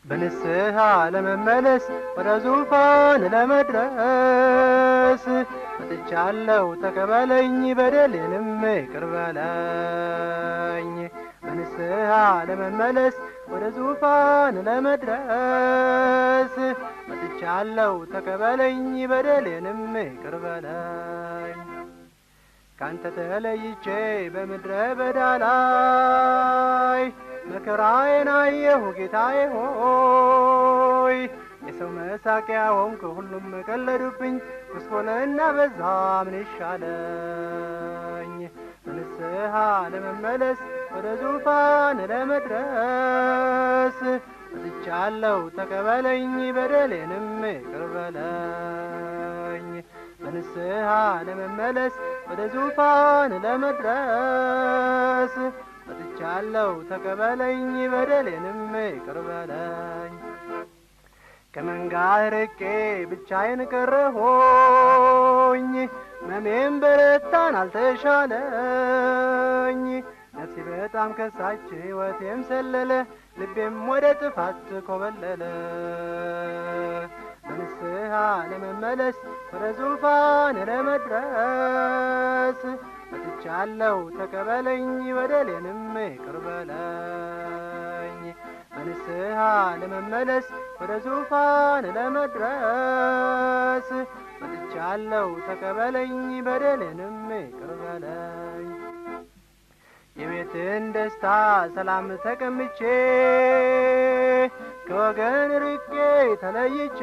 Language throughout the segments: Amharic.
በንስሐ ለመመለስ ወደ ዙፋን ለመድረስ መጥቻለሁ ተቀበለኝ በደሌንም ይቅር በለኝ። በንስሐ ለመመለስ ወደ ዙፋን ለመድረስ መጥቻለሁ ተቀበለኝ በደሌንም ይቅር በለኝ። ካንተ ተለይቼ በምድረ በዳ ላይ መከራዬን አየሁ ጌታዬ ሆይ። የሰው መሳቂያ ሆንኩ ሁሉም ቀለዱብኝ፣ ጉስቁልና በዛ ምን ይሻለኝ? በንስሐ ለመመለስ ወደ ዙፋን ለመድረስ መጥቻለሁ ተቀበለኝ በደሌንም ይቅር በለኝ። በንስሐ ለመመለስ ወደ ዙፋን ለመድረስ መጥቻለሁ ተቀበለኝ በደሌንም ይቅር በለኝ። ከመንጋህ ርቄ ብቻዬን ቀረሁኝ፣ መሜም በረታን አልተሻለኝ። ነፍሴ በጣም ከሳች ሕይወቴም ሰለለ፣ ልቤም ወደ ጥፋት ኮበለለ። በንስሐ ለመመለስ ወደ ዙፋን ለመድረስ መጥቻለሁ ተቀበለኝ በደሌንም ይቅር በለኝ። በንስሐ ለመመለስ ወደ ዙፋን ለመድረስ መጥቻለሁ ተቀበለኝ በደሌንም ይቅር በለኝ። የቤትን ደስታ ሰላም ተቀምቼ ከወገን ርቄ ተለይቼ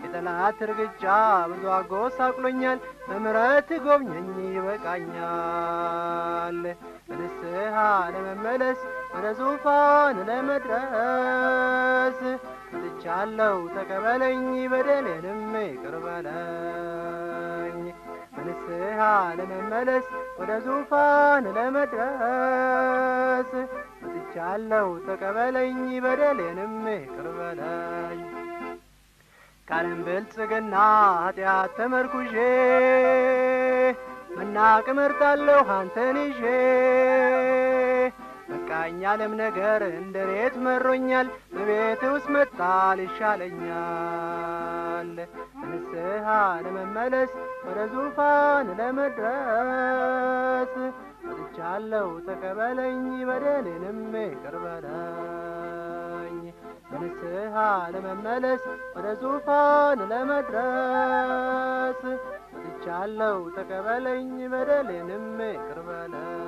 የጠላት እርግጫ ብዙ አጎሳቅሎኛል፣ በምሕረት ጎብኘኝ ይበቃኛል። በንስሐ ለመመለስ ወደ ዙፋን ለመድረስ መጥቻለሁ ተቀበለኝ በደሌንም ይቅር በለኝ። በንስሐ ለመመለስ ወደ ዙፋን ለመድረስ መጥቻለሁ ተቀበለኝ በደሌንም ይቅር በለኝ። ከዓለም ብልጽግና ኃጢአት ተመርኩዤ መናቅ እመርጣለሁ አንተን ይዤ። በቃኝ ዓለም ነገር እንደ ሬት መሮኛል፣ በቤት ውስጥ መጣል ይሻለኛል። በንስሐ ለመመለስ ወደ ዙፋን ለመድረስ መጥቻለሁ ተቀበለኝ በደሌንም ይቅር በለኝ። በንስሐ ለመመለስ ወደ ዙፋን ለመድረስ መጥቻለሁ ተቀበለኝ በደሌንም ይቅር በለኝ።